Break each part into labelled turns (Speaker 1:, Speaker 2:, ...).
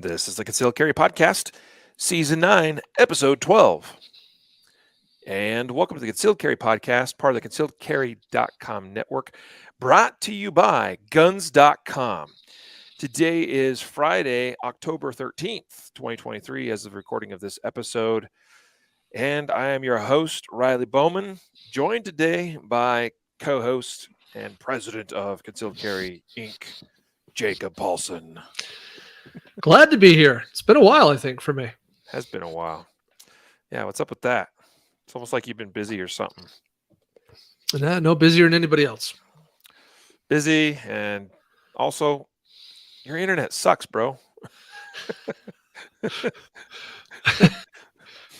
Speaker 1: This is the Concealed Carry Podcast, Season 9, Episode 12. And welcome to the Concealed Carry Podcast, part of the concealedcarry.com network, brought to you by guns.com. Today is Friday, October 13th, 2023, as of recording of this episode. And I am your host, Riley Bowman, joined today by co-host and president of Concealed Carry Inc., Jacob Paulsen.
Speaker 2: Glad to be here. It's been a while, I think, for me.
Speaker 1: Has been a while. Yeah, what's up with that? It's almost like you've been busy or something.
Speaker 2: No busier than anybody else.
Speaker 1: Busy, and also your internet sucks, bro.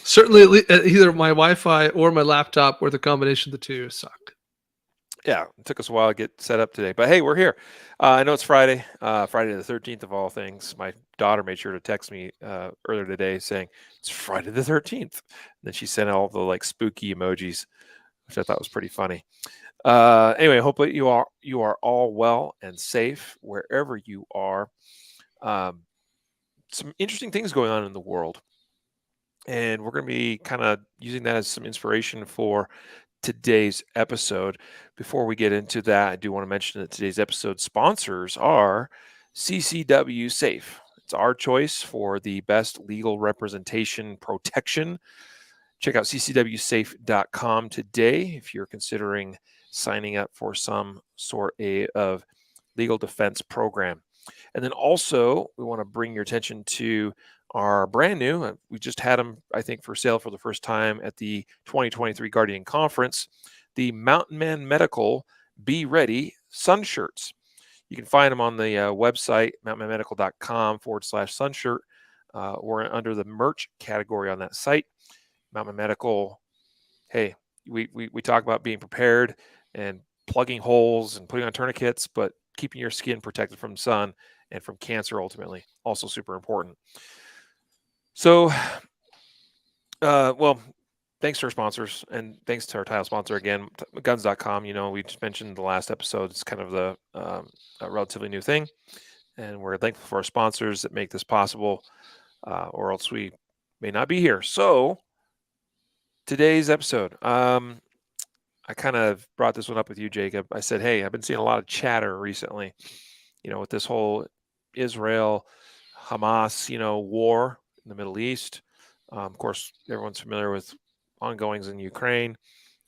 Speaker 2: Certainly, either my Wi-Fi or my laptop, or the combination of the two, suck.
Speaker 1: Yeah, it took us a while to get set up today, but hey, we're here. I know it's Friday, Friday the 13th of all things. My daughter made sure to text me earlier today saying it's Friday the 13th. And then she sent all the like spooky emojis, which I thought was pretty funny. Anyway, hopefully you are all well and safe wherever you are. Some interesting things going on in the world, and we're going to be kind of using that as some inspiration for today's episode. Before we get into that, I do want to mention that today's episode sponsors are CCW Safe. It's our choice for the best legal representation protection. Check out ccwsafe.com today if you're considering signing up for some sort of legal defense program. And then also, we want to bring your attention to our brand new, we just had them, I think, for sale for the first time at the 2023 Guardian Conference, the Mountain Man Medical Be Ready sun shirts. You can find them on the website, mountainmanmedical.com/sunshirt, or under the merch category on that site. Mountain Man Medical, hey, we talk about being prepared and plugging holes and putting on tourniquets, but keeping your skin protected from sun and from cancer ultimately, also super important. So, well, thanks to our sponsors, and thanks to our title sponsor again, guns.com. You know, we just mentioned the last episode. It's kind of the a relatively new thing, and we're thankful for our sponsors that make this possible, or else we may not be here. So, today's episode, I kind of brought this one up with you, Jacob. I said, hey, I've been seeing a lot of chatter recently, with this whole Israel, Hamas, war in the Middle East. Of course, everyone's familiar with ongoings in Ukraine,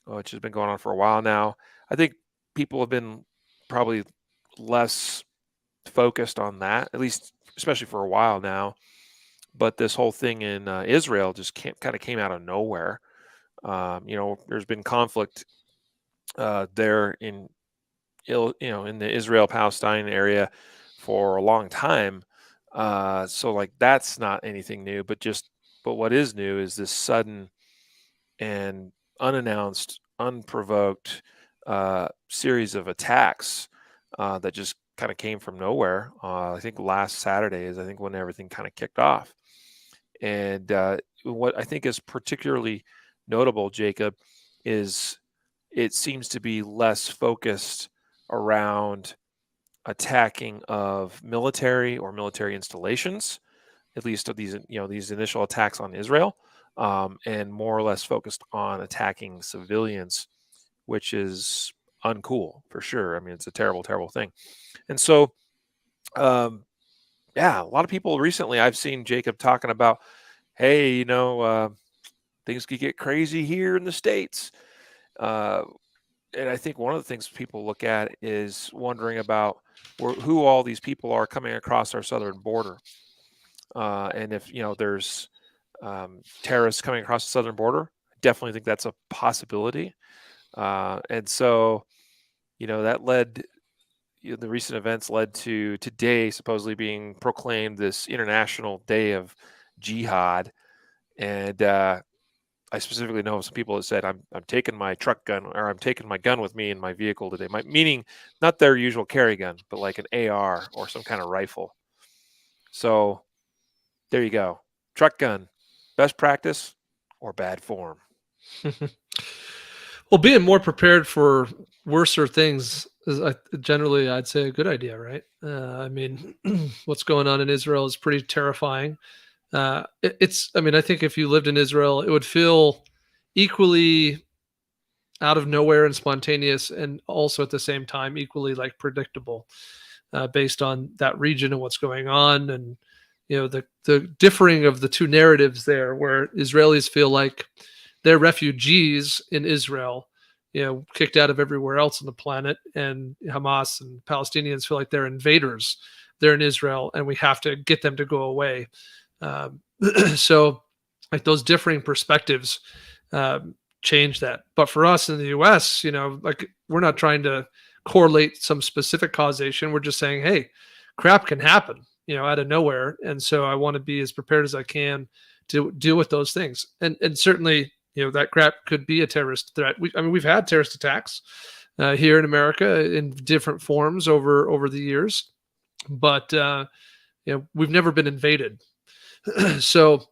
Speaker 1: which has been going on for a while now. I think people have been probably less focused on that, at least, especially for a while now. But this whole thing in Israel just kind of came out of nowhere. There's been conflict there in the Israel-Palestine area for a long time. So like that's not anything new, but what is new is this sudden and unannounced, unprovoked series of attacks that just kind of came from nowhere. I think last Saturday is when everything kind of kicked off. And what I think is particularly notable, Jacob, is it seems to be less focused around attacking of military or military installations, at least of these initial attacks on Israel, and more or less focused on attacking civilians, which is uncool for sure. I mean, it's a terrible, terrible thing. And so, a lot of people recently I've seen Jacob talking about, hey, things could get crazy here in the States. And I think one of the things people look at is wondering about who all these people are coming across our southern border. And if, there's terrorists coming across the southern border, I definitely think that's a possibility. And so, that led, the recent events led to today supposedly being proclaimed this International Day of Jihad. And I specifically know some people that said, I'm taking my truck gun, or I'm taking my gun with me in my vehicle today. Meaning not their usual carry gun, but like an AR or some kind of rifle. So there you go. Truck gun, best practice or bad form?
Speaker 2: Well, being more prepared for worser things Generally, I'd say a good idea, right? I mean, what's going on in Israel is pretty terrifying. I mean, I think if you lived in Israel, it would feel equally out of nowhere and spontaneous, and also at the same time equally like predictable, based on that region and what's going on, and the differing of the two narratives there, where Israelis feel like they're refugees in Israel, kicked out of everywhere else on the planet, and Hamas and Palestinians feel like they're invaders. They're in Israel, and we have to get them to go away. Um, so, like those differing perspectives change that. But for us in the U.S., like we're not trying to correlate some specific causation. We're just saying, hey, crap can happen, out of nowhere, and so I want to be as prepared as I can to deal with those things. And certainly, that crap could be a terrorist threat. I mean, we've had terrorist attacks here in America in different forms over the years, but we've never been invaded. So,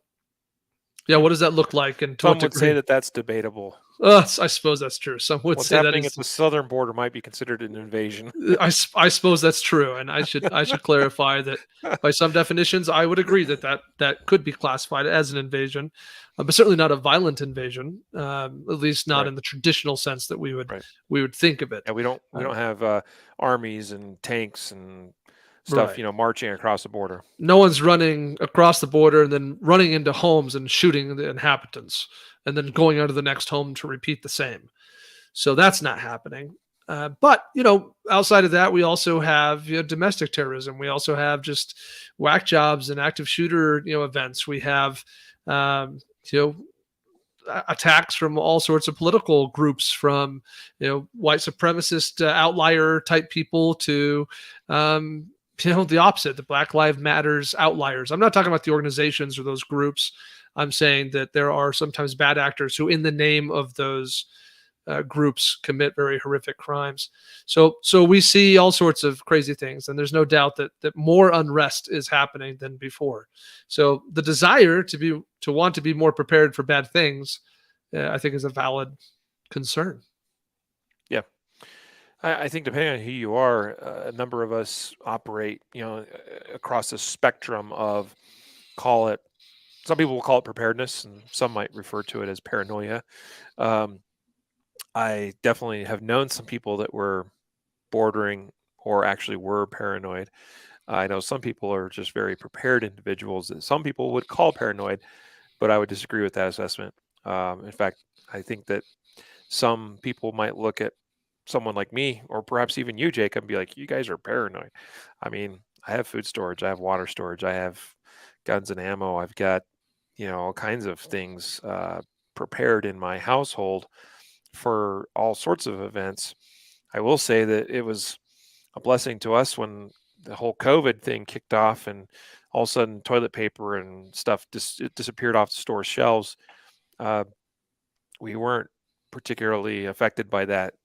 Speaker 2: yeah, what does that look like, and to what
Speaker 1: Some would say
Speaker 2: degree?
Speaker 1: that that's debatable.
Speaker 2: I suppose that's true. Some would
Speaker 1: What's
Speaker 2: say that
Speaker 1: happening at
Speaker 2: is.
Speaker 1: the southern border might be considered an invasion.
Speaker 2: I suppose that's true, and I should clarify that by some definitions, I would agree that could be classified as an invasion, but certainly not a violent invasion. At least not
Speaker 1: Right,
Speaker 2: in the traditional sense that
Speaker 1: right.
Speaker 2: we would think of it.
Speaker 1: Yeah, we don't
Speaker 2: Um,
Speaker 1: have armies and tanks and stuff,
Speaker 2: right.
Speaker 1: marching across the border.
Speaker 2: No one's running across the border and then running into homes and shooting the inhabitants, and then going onto the next home to repeat the same. So that's not happening. But outside of that, we also have domestic terrorism. We also have just whack jobs and active shooter events. We have um, you know attacks from all sorts of political groups, from white supremacist outlier type people to the opposite, the Black Lives Matters outliers. I'm not talking about the organizations or those groups. I'm saying that there are sometimes bad actors who, in the name of those groups, commit very horrific crimes. So we see all sorts of crazy things, and there's no doubt that more unrest is happening than before. So the desire to want to be more prepared for bad things, I think, is a valid concern.
Speaker 1: Yeah. I think depending on who you are, a number of us operate, across the spectrum of, call it, some people will call it preparedness, and some might refer to it as paranoia. Um, I definitely have known some people that were bordering or actually were paranoid. I know some people are just very prepared individuals that some people would call paranoid, but I would disagree with that assessment. In fact, I think that some people might look at someone like me, or perhaps even you, Jacob, and be like, "You guys are paranoid." I mean, I have food storage, I have water storage, I have guns and ammo, I've got all kinds of things prepared in my household for all sorts of events. I will say that it was a blessing to us when the whole COVID thing kicked off, and all of a sudden toilet paper and stuff it disappeared off the store shelves. Uh, we weren't particularly affected by that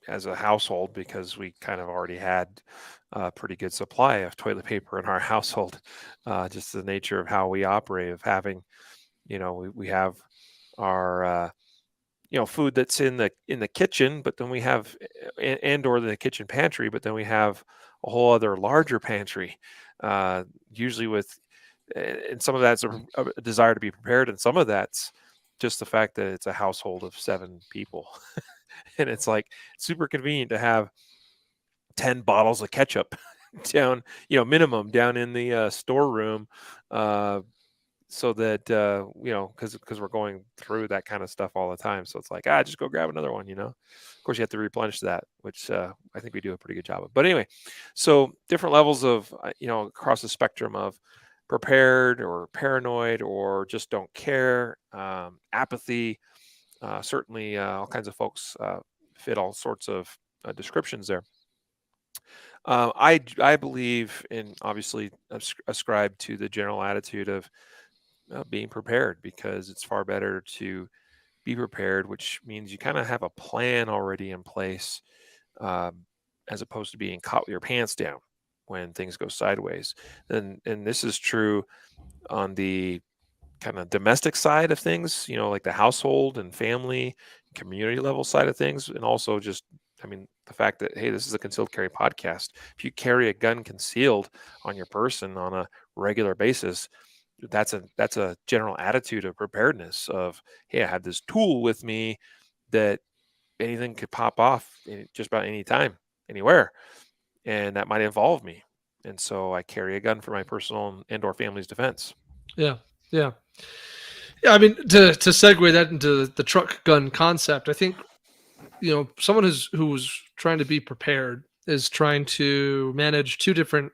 Speaker 1: as a household, because we kind of already had a pretty good supply of toilet paper in our household. Just the nature of how we operate, of having, we have our food that's in the kitchen, but then we have and or the kitchen pantry, but then we have a whole other larger pantry, usually with, and some of that's a desire to be prepared, and some of that's just the fact that it's a household of 7 people. And it's like super convenient to have 10 bottles of ketchup down, minimum down in the storeroom, uh, so that because we're going through that kind of stuff all the time, so it's like, just go grab another one. Of course you have to replenish that, which I think we do a pretty good job of. But anyway, so different levels of across the spectrum of prepared or paranoid or just don't care, apathy. Certainly all kinds of folks fit all sorts of descriptions there. I believe in, obviously, ascribe to the general attitude of being prepared, because it's far better to be prepared, which means you kind of have a plan already in place, um, as opposed to being caught with your pants down when things go sideways. And this is true on the kind of domestic side of things, like the household and family, community level side of things, and also just, I mean, the fact that, hey, this is a concealed carry podcast. If you carry a gun concealed on your person on a regular basis, that's a general attitude of preparedness of, hey, I have this tool with me that anything could pop off just about any time, anywhere, and that might involve me. And so I carry a gun for my personal and or family's defense.
Speaker 2: Yeah. Yeah. Yeah. I mean, to segue that into the truck gun concept, I think, someone who's trying to be prepared is trying to manage two different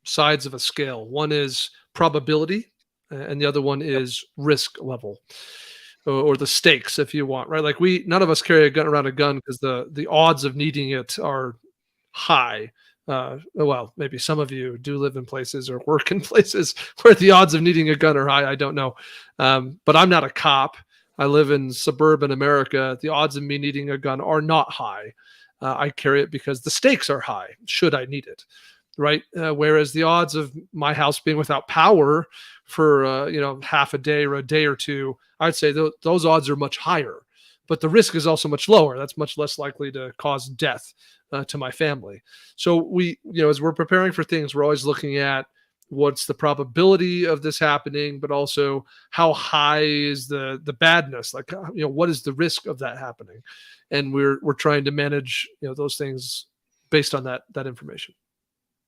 Speaker 2: sides of a scale. One is probability, and the other one
Speaker 1: Yep.
Speaker 2: is risk level, or the stakes, if you want. Right? Like none of us carry a gun around a gun because the odds of needing it are high. Well, maybe some of you do live in places or work in places where the odds of needing a gun are high. I don't know, but I'm not a cop. I live in suburban America. The odds of me needing a gun are not high. I carry it because the stakes are high. Should I need it? Right. Whereas the odds of my house being without power for half a day or a day or two, I'd say those odds are much higher. But the risk is also much lower. That's much less likely to cause death to my family. So as we're preparing for things, we're always looking at what's the probability of this happening, but also how high is the badness? Like, what is the risk of that happening? And we're trying to manage those things based on that information.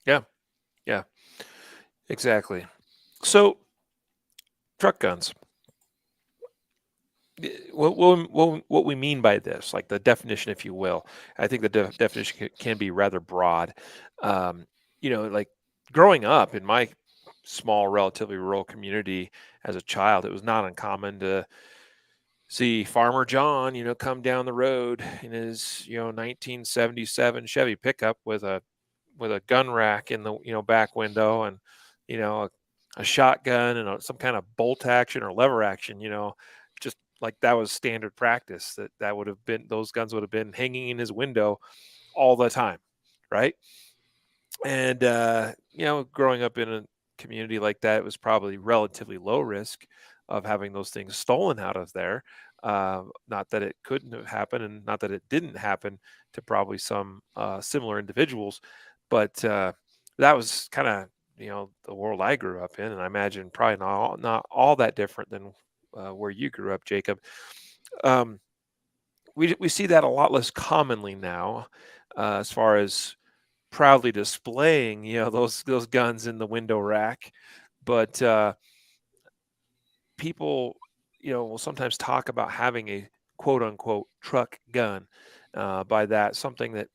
Speaker 1: Yeah. Yeah. Exactly. So truck guns. What we mean by this, like the definition, if you will, I think the definition can be rather broad. Um, like growing up in my small, relatively rural community as a child, it was not uncommon to see Farmer John, come down the road in his, 1977 Chevy pickup with a gun rack in the back window, and you know a shotgun and some kind of bolt action or lever action, just like that was standard practice. That would have been, those guns would have been hanging in his window all the time, right? And growing up in a community like that, it was probably relatively low risk of having those things stolen out of there. Not that it couldn't have happened, and not that it didn't happen to probably some similar individuals, but that was kind of the world I grew up in, and I imagine probably not all that different than where you grew up, Jacob. Um, we see that a lot less commonly now, as far as proudly displaying, those guns in the window rack. But people, will sometimes talk about having a quote unquote truck gun. By that, something that,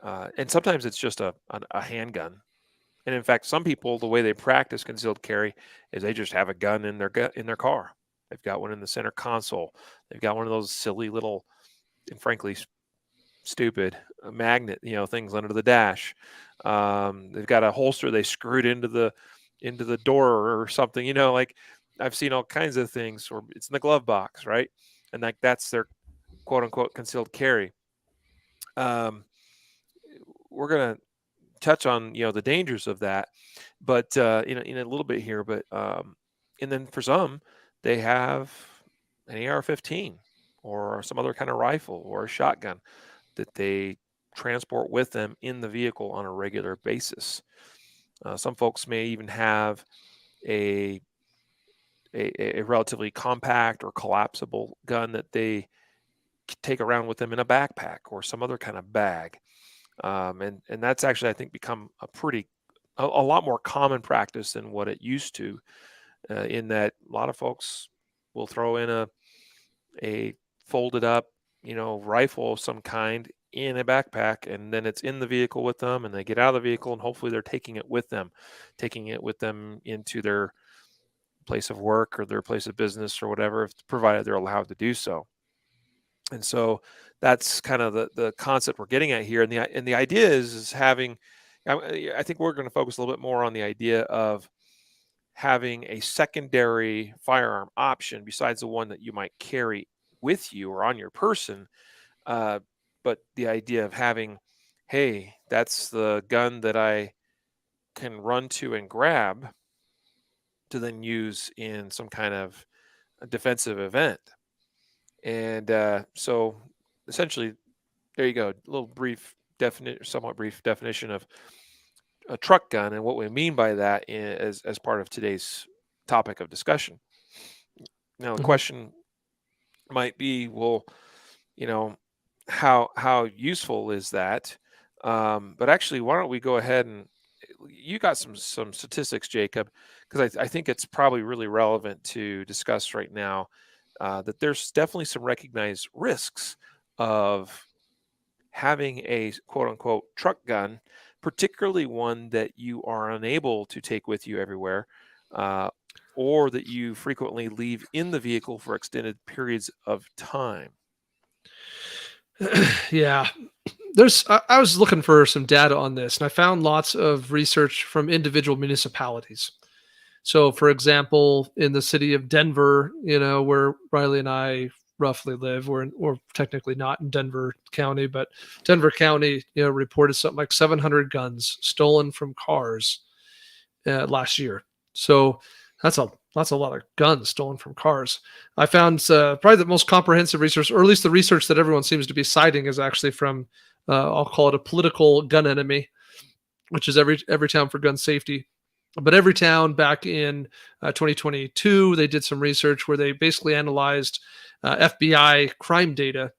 Speaker 1: and sometimes it's just a handgun. And in fact, some people, the way they practice concealed carry is they just have a gun in their car. They've got one in the center console. They've got one of those silly little, and frankly stupid, magnet, things under the dash. They've got a holster they screwed into the door or something. Like I've seen all kinds of things, or it's in the glove box, right? And like that's their quote unquote concealed carry. Um, we're gonna touch on the dangers of that, but in a little bit here. But and then for some, they have an AR-15 or some other kind of rifle or a shotgun that they transport with them in the vehicle on a regular basis. Some folks may even have a, a relatively compact or collapsible gun that they take around with them in a backpack or some other kind of bag. And that's actually, I think, become a lot more common practice than what it used to. In that a lot of folks will throw in a folded up, rifle of some kind in a backpack, and then it's in the vehicle with them, and they get out of the vehicle, and hopefully they're taking it with them into their place of work or their place of business or whatever, if provided they're allowed to do so. And so that's kind of the concept we're getting at here. And the idea is having, I think we're going to focus a little bit more on the idea of having a secondary firearm option besides the one that you might carry with you or on your person. Uh, but the idea of having, hey, that's the gun that I can run to and grab to then use in some kind of a defensive event. And so essentially, There you go. A little brief definition, somewhat brief definition of a truck gun and what we mean by that as part of today's topic of discussion. Now, the
Speaker 2: Mhm.
Speaker 1: question might be, well, you know, how useful is that? But actually, why don't we go ahead and you got some statistics, Jacob, because I think it's probably really relevant to discuss right now. That there's definitely some recognized risks of having a quote unquote truck gun, particularly one that you are unable to take with you everywhere, uh, or that you frequently leave in the vehicle for extended periods of time.
Speaker 2: Yeah. I was looking for some data on this, and I found lots of research from individual municipalities. So, for example, in the city of Denver, where Riley and I roughly live, we're technically not in Denver County, but Denver County, reported something like 700 guns stolen from cars last year. So that's a lot of guns stolen from cars. I found probably the most comprehensive research, or at least the research that everyone seems to be citing, is actually from I'll call it a political gun enemy, which is every town for gun safety. But every town back in 2022, they did some research where they basically analyzed FBI crime data.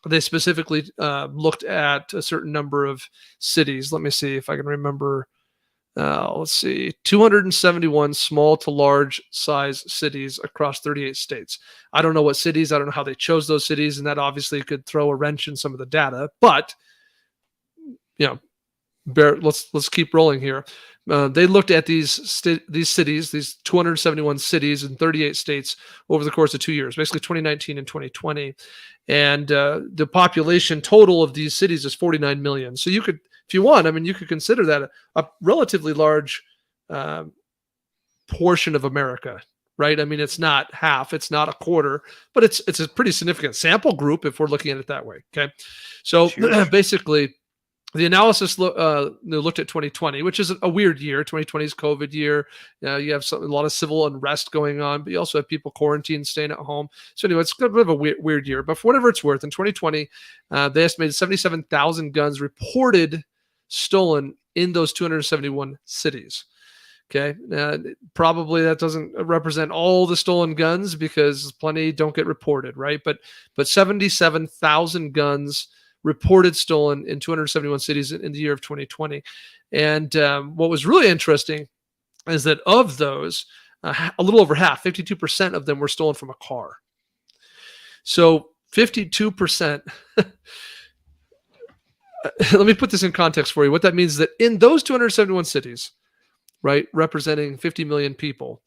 Speaker 2: They specifically looked at a certain number of cities. Let me see if I can remember. Let's see, 271 small to large size cities across 38 states. I don't know what cities, I don't know how they chose those cities, and that obviously could throw a wrench in some of the data. But you know, let's keep rolling here. They looked at these cities, these 271 cities in 38 states over the course of 2 years, basically 2019 and 2020, and the population total of these cities is 49 million. So you could, if you want, I mean, you could consider that a relatively large uh, portion of America, right? I mean, it's not half, it's not a quarter, but it's a pretty significant sample group if we're looking at it that way. Okay,
Speaker 1: It's
Speaker 2: so
Speaker 1: huge.
Speaker 2: basically the analysis looked at 2020, which is a weird year. 2020 is COVID year. You have a lot of civil unrest going on, but you also have people quarantined, staying at home. So anyway, it's a bit of a weird year. But for whatever it's worth, in 2020, they estimated 77,000 guns reported stolen in those 271 cities. Okay, probably that doesn't represent all the stolen guns because plenty don't get reported, right? But 77,000 guns reported stolen in 271 cities in the year of 2020. And what was really interesting is that of those, a little over half, 52% of them were stolen from a car. So 52%. Let me put this in context for you. What that means is that in those 271 cities, right, representing 50 million people,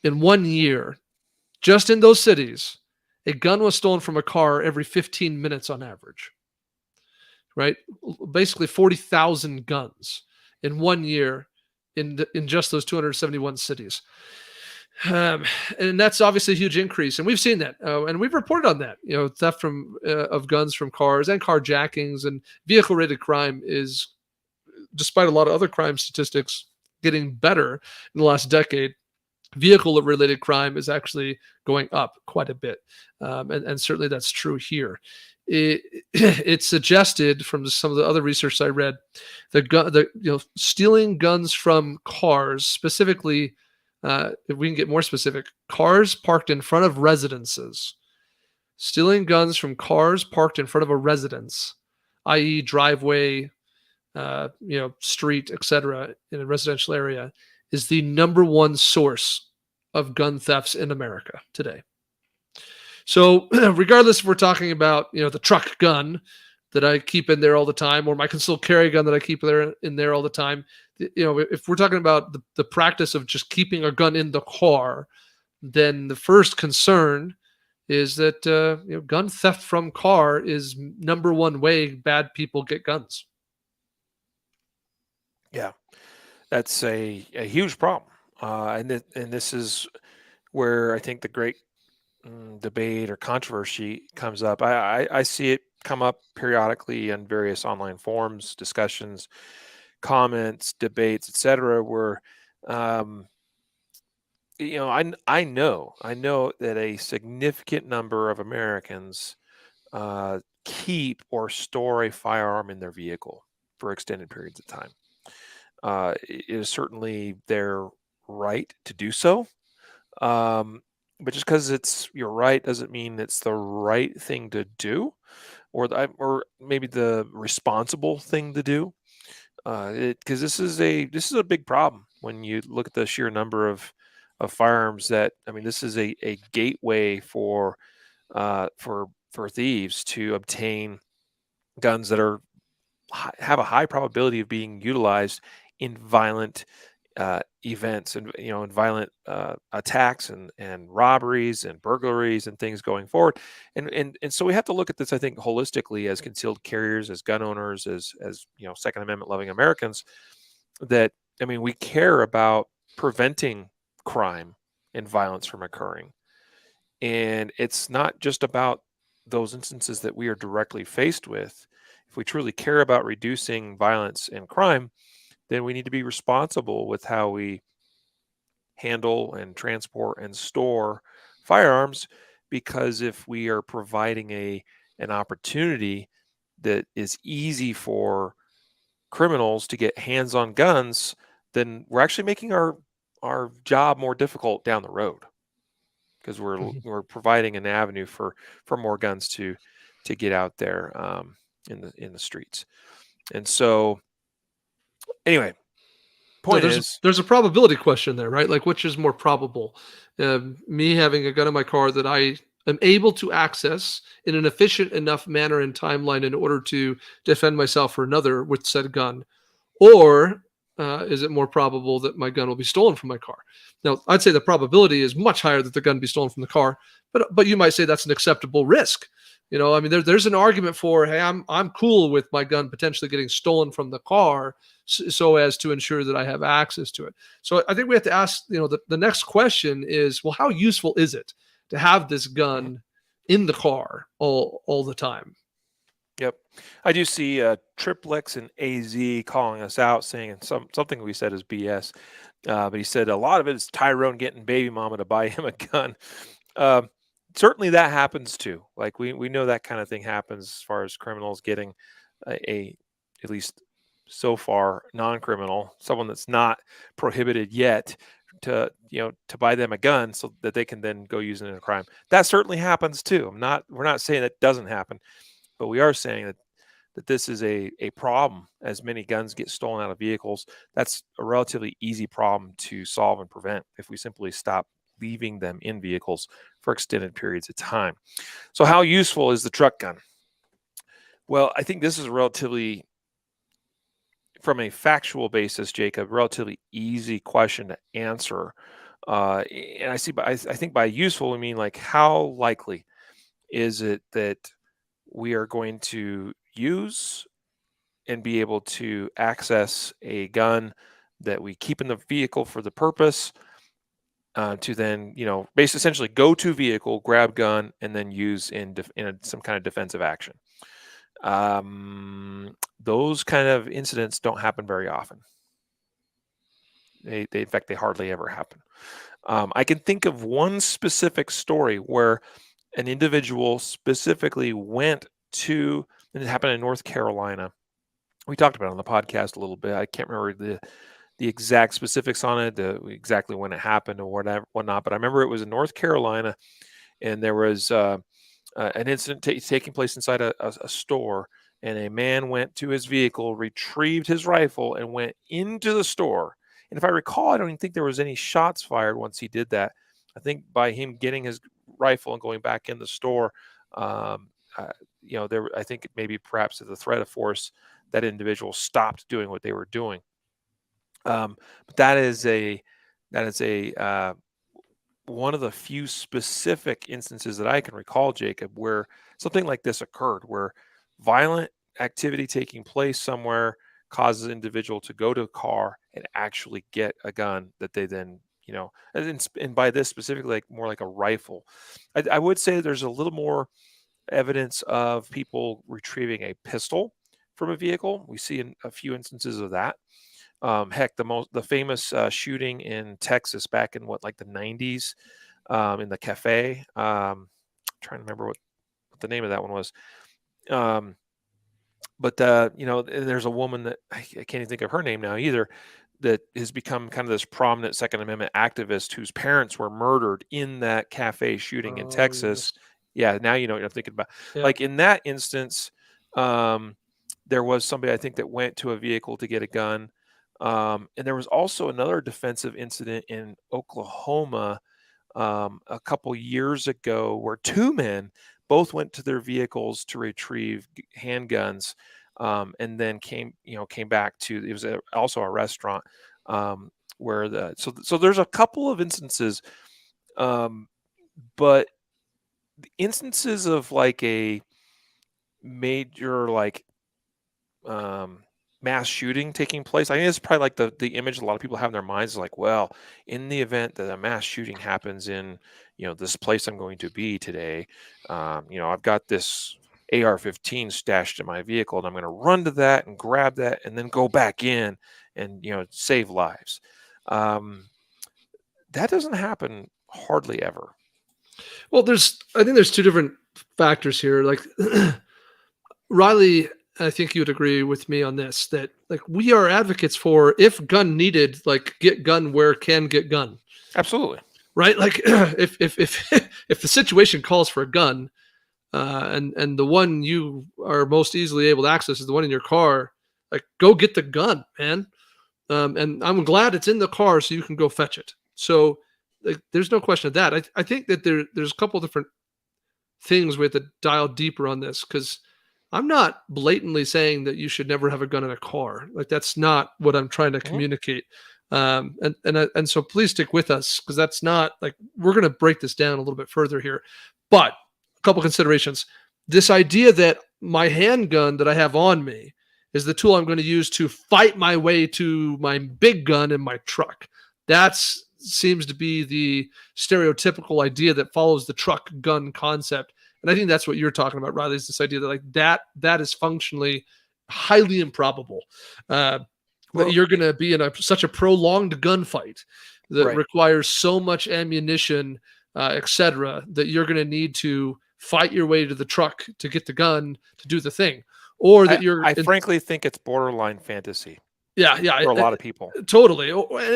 Speaker 2: in 1 year, just in those cities, a gun was stolen from a car every 15 minutes on average, right? Basically 40,000 guns in 1 year in just those 271 cities. And that's obviously a huge increase, and we've seen that, and we've reported on that. Theft of guns from cars and carjackings and vehicle-related crime is, despite a lot of other crime statistics, getting better in the last decade. Vehicle related crime is actually going up quite a bit. And certainly that's true here. It's suggested from some of the other research I read that stealing guns from cars, specifically, if we can get more specific, cars parked in front of residences, stealing guns from cars parked in front of a residence, i.e., driveway, street, etc., in a residential area, is the number one source of gun thefts in America today. So, regardless if we're talking about the truck gun that I keep in there all the time, or my concealed carry gun that I keep in there all the time, if we're talking about the practice of just keeping a gun in the car, then the first concern is that gun theft from car is number one way bad people get guns.
Speaker 1: Yeah, that's a huge problem. And this is where I think the great debate or controversy comes up. I see it come up periodically in various online forums, discussions, comments, debates, etc. Where um, I know that a significant number of Americans keep or store a firearm in their vehicle for extended periods of time. It is certainly their right to do so. Um, but just because it's your right doesn't mean it's the right thing to do, or maybe the responsible thing to do. Because this is a big problem when you look at the sheer number of firearms that, I mean, this is a gateway for thieves to obtain guns that have a high probability of being utilized in violent events, and in violent attacks and robberies and burglaries and things going forward. And so we have to look at this, I think, holistically as concealed carriers, as gun owners, as Second Amendment loving Americans. That, I mean, we care about preventing crime and violence from occurring, and it's not just about those instances that we are directly faced with. If we truly care about reducing violence and crime, then we need to be responsible with how we handle and transport and store firearms. Because if we are providing an opportunity that is easy for criminals to get hands on guns, then we're actually making our job more difficult down the road, because
Speaker 2: Mhm.
Speaker 1: we're providing an avenue for more guns to get out there, in the streets. And so, anyway,
Speaker 2: No,
Speaker 1: point is,
Speaker 2: there's a probability question there, right? Like, which is more probable? Me having a gun in my car that I am able to access in an efficient enough manner and timeline in order to defend myself or another with said gun, or is it more probable that my gun will be stolen from my car? Now, I'd say the probability is much higher that the gun be stolen from the car, but you might say that's an acceptable risk. I mean, there's an argument for, hey, I'm cool with my gun potentially getting stolen from the car, so as to ensure that I have access to it. So I think we have to ask, the next question is, well, how useful is it to have this
Speaker 1: mhm,
Speaker 2: gun in the car all the time?
Speaker 1: yep, I do see Triplex and AZ calling us out, saying something we said is BS. But he said a lot of it is Tyrone getting baby mama to buy him a gun. Um, Certainly that happens too. Like, we know that kind of thing happens as far as criminals getting a at least so far non-criminal, someone that's not prohibited yet, to buy them a gun so that they can then go use it in a crime. That certainly happens too. We're not saying that doesn't happen, but we are saying that this is a problem. As many guns get stolen out of vehicles, that's a relatively easy problem to solve and prevent if we simply stop leaving them in vehicles for extended periods of time. So how useful is the truck gun? Well, I think this is a relatively, from a factual basis, Jacob, relatively easy question to answer. And I think by useful, we mean, like, how likely is it that we are going to use and be able to access a gun that we keep in the vehicle for the purpose, to then, basically, essentially go to vehicle, grab gun, and then use some kind of defensive action. Those kind of incidents don't happen very often. In fact, they hardly ever happen. I can think of one specific story where an individual specifically went to, and it happened in North Carolina. We talked about it on the podcast a little bit. I can't remember the exact specifics on it, exactly when it happened or whatnot. But I remember it was in North Carolina, and there was an incident taking place inside a store, and a man went to his vehicle, retrieved his rifle, and went into the store. And if I recall, I don't even think there was any shots fired once he did that. I think by him getting his rifle and going back in the store, um, uh, I think maybe perhaps at the threat of force, that individual stopped doing what they were doing. But that is a one of the few specific instances that I can recall, Jacob, where something like this occurred, where violent activity taking place somewhere causes an individual to go to a car and actually get a gun that they then, and by this specifically, like more like a rifle. I would say there's a little more evidence of people retrieving a pistol from a vehicle. We see a few instances of that. Heck, the famous shooting in Texas back in like the 90s, in the cafe. Trying to remember what the name of that one was. Um, but and there's a woman that I can't even think of her name now either, that has become kind of this prominent Second Amendment activist whose parents were murdered in that cafe shooting in
Speaker 2: Oh,
Speaker 1: Texas.
Speaker 2: yes.
Speaker 1: Yeah, now you know what I'm thinking about.
Speaker 2: Yeah.
Speaker 1: Like in that instance, there was somebody I think that went to a vehicle to get a gun. And there was also another defensive incident in Oklahoma a couple years ago where two men both went to their vehicles to retrieve handguns, and then came back to it was also a restaurant, where so there's a couple of instances, um, but the instances of like a major um, mass shooting taking place. I think it's probably like the image a lot of people have in their minds is like, well, in the event that a mass shooting happens in this place I'm going to be today, I've got this AR-15 stashed in my vehicle, and I'm going to run to that and grab that, and then go back in and save lives. Um, that doesn't happen hardly ever.
Speaker 2: Well, I think there's two different factors here. Like Riley, I think you would agree with me on this, that like we are advocates for, if gun needed, like get gun where can get gun.
Speaker 1: Absolutely.
Speaker 2: Right? Like if if the situation calls for a gun, and the one you are most easily able to access is the one in your car, like go get the gun, man. And I'm glad it's in the car so you can go fetch it. So like, there's no question of that. I think that there's a couple different things we have to dial deeper on this, because I'm not blatantly saying that you should never have a gun in a car. Like that's not what I'm trying to
Speaker 1: Mhm.
Speaker 2: communicate. And so please stick with us, because that's not like, we're going to break this down a little bit further here. But a couple considerations. This idea that my handgun that I have on me is the tool I'm going to use to fight my way to my big gun in my truck. That's seems to be the stereotypical idea that follows the truck gun concept. And I think that's what you're talking about, Riley, is this idea that like that is functionally highly improbable. That
Speaker 1: Well,
Speaker 2: you're going to be in such a prolonged gunfight that
Speaker 1: right.
Speaker 2: requires so much ammunition, etc., that you're going to need to fight your way to the truck to get the gun to do the thing, or
Speaker 1: I
Speaker 2: that you're
Speaker 1: I frankly think it's borderline fantasy
Speaker 2: yeah,
Speaker 1: for a lot of people.
Speaker 2: totally.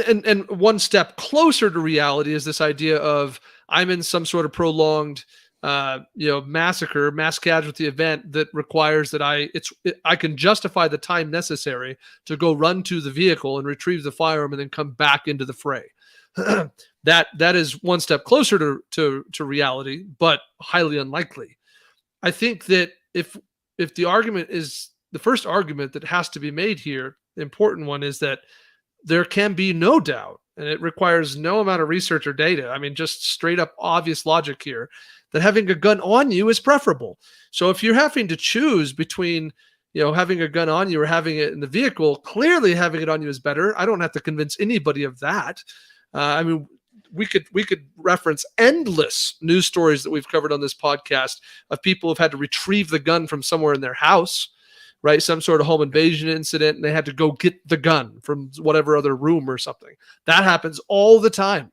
Speaker 2: And one step closer to reality is this idea of I'm in some sort of prolonged, massacre, mass casualty event that requires that I can justify the time necessary to go run to the vehicle and retrieve the firearm and then come back into the fray. That is one step closer to reality, but highly unlikely. I think that if the argument is the first argument that has to be made here, the important one is that there can be no doubt, and it requires no amount of research or data. I mean, just straight up obvious logic here, that having a gun on you is preferable. So if you're having to choose between, having a gun on you or having it in the vehicle, clearly having it on you is better. I don't have to convince anybody of that. I mean, we could reference endless news stories that we've covered on this podcast of people who've had to retrieve the gun from somewhere in their house, right? Some sort of home invasion incident, and they had to go get the gun from whatever other room or something. That happens all the time.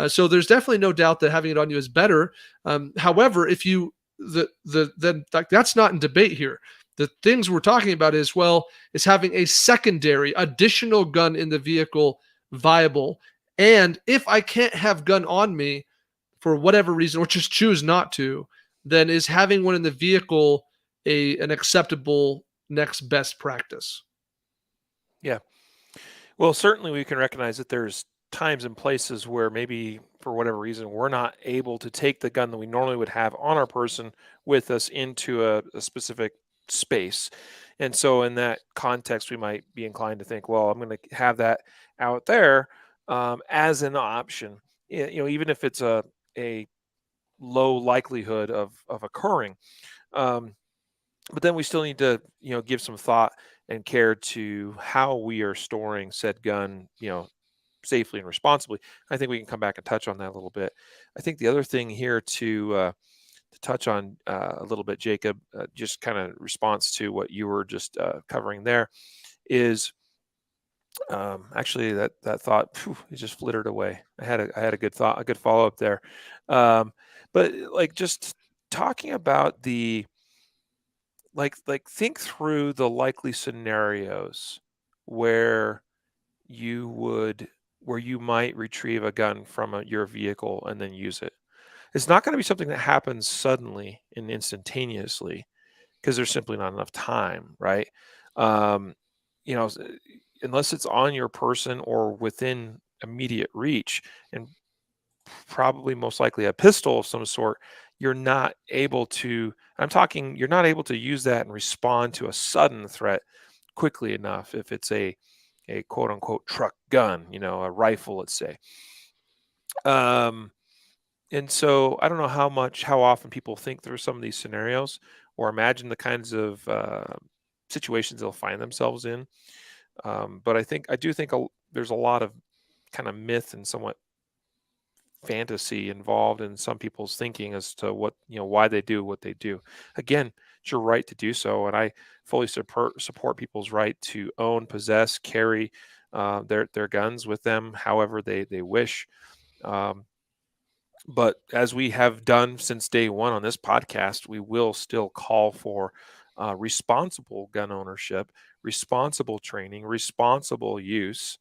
Speaker 2: So there's definitely no doubt that having it on you is better. However, if you then like, that's not in debate here. The things we're talking about is having a secondary additional gun in the vehicle viable. And if I can't have gun on me for whatever reason, or just choose not to, then is having one in the vehicle an acceptable next best practice?
Speaker 1: Yeah. Well, certainly we can recognize that there's times and places where maybe for whatever reason we're not able to take the gun that we normally would have on our person with us into a specific space. And so in that context, we might be inclined to think, well, I'm going to have that out there, as an option. Even if it's a low likelihood of occurring. Um, but then we still need to give some thought and care to how we are storing said gun safely and responsibly. I think we can come back and touch on that a little bit. I think the other thing here to touch on a little bit, Jacob, just kind of response to what you were just covering there, is actually that thought, it just flittered away. I had a good thought, a good follow up there, um, but like just talking about like think through the likely scenarios where you would where you might retrieve a gun from your vehicle and then use it. It's not going to be something that happens suddenly and instantaneously because there's simply not enough time, right? Um, you know, unless it's on your person or within immediate reach, and probably most likely a pistol of some sort, you're not able to. I'm talking, you're not able to use that and respond to a sudden threat quickly enough if it's a quote unquote truck gun, a rifle, let's say. Um, and so I don't know how often people think through some of these scenarios or imagine the kinds of situations they'll find themselves in. But I do think there's a lot of kind of myth and somewhat fantasy involved in some people's thinking as to why they do what they do. Again, it's your right to do so, and I fully support people's right to own, possess, carry their guns with them however they wish. Um, but as we have done since day one on this podcast, we will still call for responsible gun ownership, responsible training, responsible use,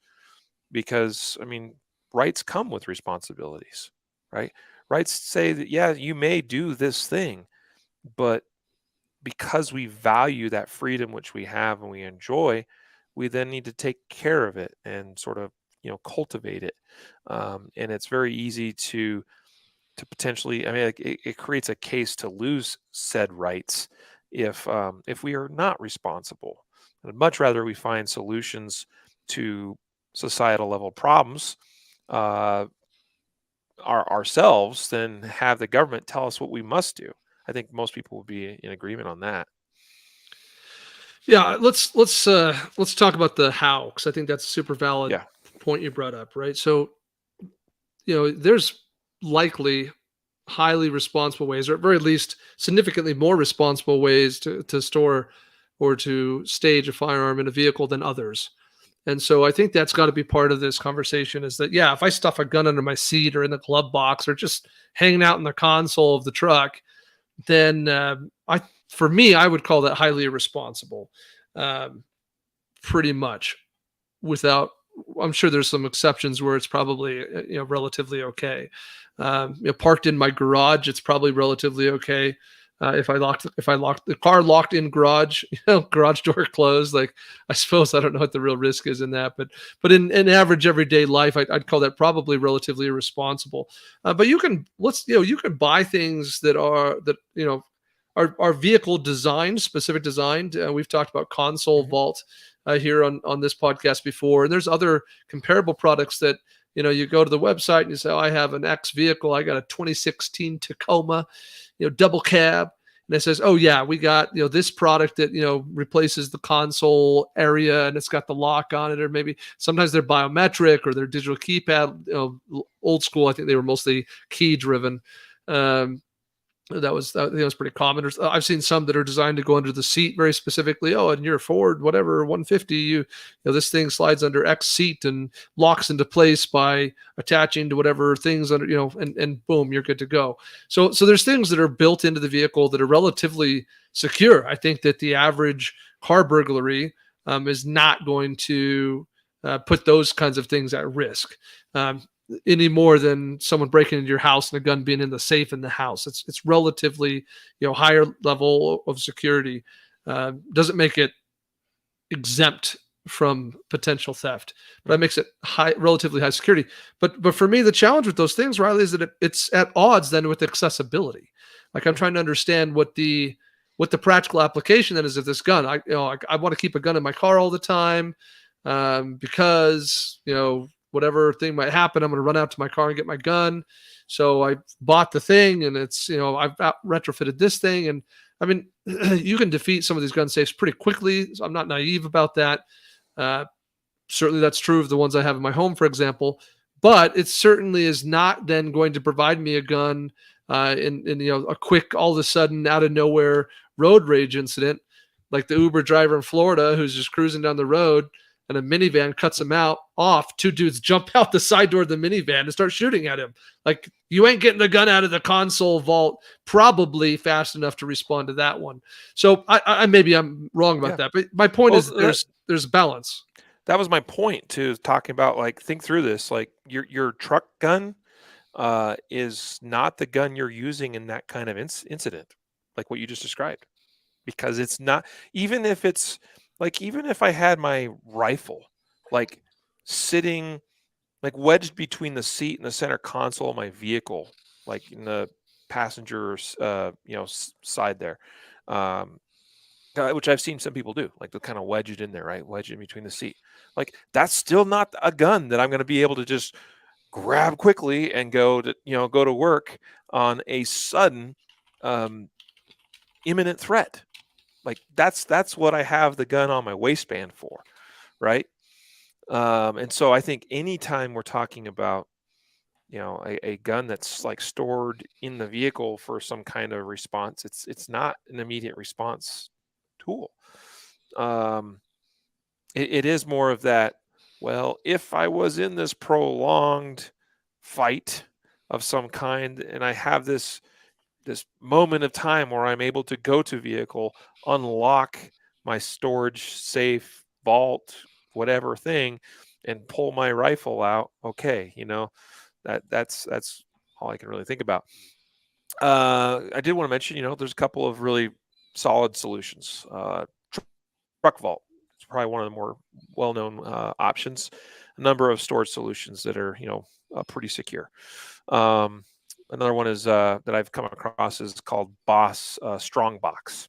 Speaker 1: because I mean, rights come with responsibilities, right? Rights say that, yeah, you may do this thing, but because we value that freedom which we have and we enjoy, we then need to take care of it and sort of cultivate it. And it's very easy to potentially, I mean, like, it creates a case to lose said rights if we are not responsible. And I'd much rather we find solutions to societal level problems uh, ourselves than have the government tell us what we must do. I think most people would be in agreement on that.
Speaker 2: Yeah, let's talk about the how, because I think that's a super valid
Speaker 1: Yeah.
Speaker 2: point you brought up, right? So, there's likely highly responsible ways, or at very least significantly more responsible ways to store or to stage a firearm in a vehicle than others. And so I think that's got to be part of this conversation, is that, yeah, if I stuff a gun under my seat or in the glove box or just hanging out in the console of the truck, then for me, I would call that highly irresponsible, um, pretty much. Without, I'm sure there's some exceptions where it's probably relatively okay. Parked in my garage, it's probably relatively okay. If I locked the car locked in garage, garage door closed, like, I suppose I don't know what the real risk is in that, but in average everyday life, I'd call that probably relatively irresponsible. But you can buy things that are vehicle designed, specific designed. We've talked about console
Speaker 1: Mhm.
Speaker 2: vault here on this podcast before, and there's other comparable products that you go to the website and you say, oh, I have an X vehicle, I got a 2016 Tacoma, double cab. And it says, oh yeah, we got, this product that, replaces the console area and it's got the lock on it, or maybe sometimes they're biometric or they're digital keypad, old school. I think they were mostly key driven. I think that was pretty common. I've seen some that are designed to go under the seat very specifically. Oh, and you're a Ford, whatever, 150, this thing slides under X seat and locks into place by attaching to whatever things under, and boom, you're good to go. So there's things that are built into the vehicle that are relatively secure. I think that the average car burglary is not going to put those kinds of things at risk. Any more than someone breaking into your house and a gun being in the safe in the house. It's relatively higher level of security. Doesn't make it exempt from potential theft, but that makes it relatively high security. But for me, the challenge with those things, Riley, is that it's at odds then with accessibility. Like, I'm
Speaker 1: Mhm.
Speaker 2: trying to understand what the practical application then is of this gun. I want to keep a gun in my car all the time, because whatever thing might happen, I'm going to run out to my car and get my gun. So I bought the thing, and it's I've retrofitted this thing, and I mean, you can defeat some of these gun safes pretty quickly. So I'm not naive about that. Uh, Certainly, that's true of the ones I have in my home, for example. But it certainly is not then going to provide me a gun in a quick, all of a sudden, out of nowhere road rage incident, like the Uber driver in Florida who's just cruising down the road. and a minivan cuts him off. Two dudes jump out the side door of the minivan and start shooting at him. Like, you ain't getting a gun out of the console vault probably fast enough to respond to that one. So I maybe I'm wrong about
Speaker 1: Yeah.
Speaker 2: that, but my point
Speaker 1: Well,
Speaker 2: is that there's balance.
Speaker 1: that was my point too, talking about, like, think through this. Like, your truck gun is not the gun you're using in that kind of incident, like what you just described, because it's not. Even if it's like, even if I had my rifle, like, sitting, like, wedged between the seat and the center console of my vehicle, like in the passenger side there, um, which I've seen some people do, like they'll kind of wedge it in there, right? Wedge it in between the seat. Like, that's still not a gun that I'm going to be able to just grab quickly and go to work on a sudden, um, imminent threat. Like, that's what I have the gun on my waistband for, right? And so I think anytime we're talking about, a gun that's, like, stored in the vehicle for some kind of response, it's not an immediate response tool. Um, it is more of that. Well, if I was in this prolonged fight of some kind, and I have this moment of time where I'm able to go to vehicle, unlock my storage safe, vault, whatever thing, and pull my rifle out. Okay, that's all I can really think about. I did want to mention, there's a couple of really solid solutions. Truck vault, it's probably one of the more well-known options. A number of storage solutions that are, pretty secure. Um, Another one is that I've come across is called Boss Strongbox,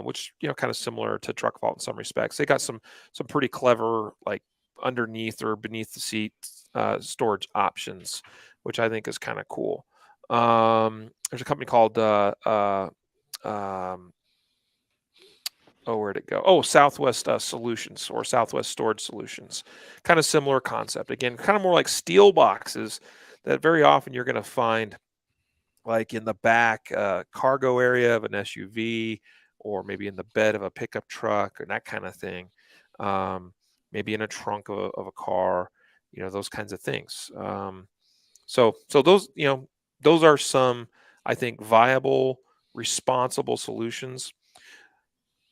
Speaker 1: which, kind of similar to Truck Vault in some respects. They got some pretty clever, like, underneath or beneath the seat storage options, which I think is kind of cool. There's a company called where'd it go? Oh, Southwest Solutions, or Southwest Storage Solutions. Kind of similar concept. Again, kind of more like steel boxes that very often you're going to find, like, in the back cargo area of an SUV, or maybe in the bed of a pickup truck, or that kind of thing. Maybe in a trunk of a car, those kinds of things. So those are some, I think, viable, responsible solutions.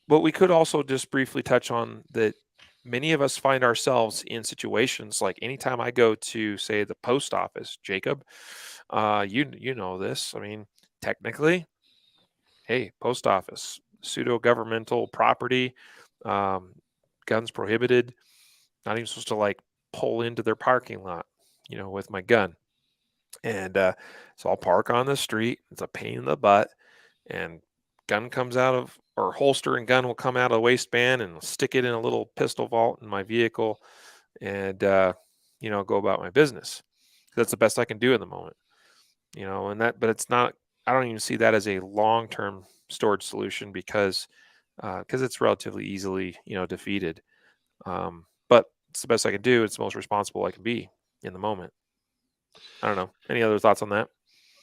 Speaker 1: But we could also just briefly touch on that many of us find ourselves in situations like, anytime I go to, say, the post office, Jacob, you know this. I mean, technically, hey, post office, pseudo governmental property, um, guns prohibited. Not even supposed to, like, pull into their parking lot, with my gun. And so I'll park on the street. It's a pain in the butt, and gun comes out of, or holster and gun will come out of the waistband, and I'll stick it in a little pistol vault in my vehicle, and go about my business. That's the best I can do in the moment. But it's not. I don't even see that as a long-term storage solution, because it's relatively easily, defeated. But it's the best I can do. It's the most responsible I can be in the moment. I don't know. Any other thoughts on that?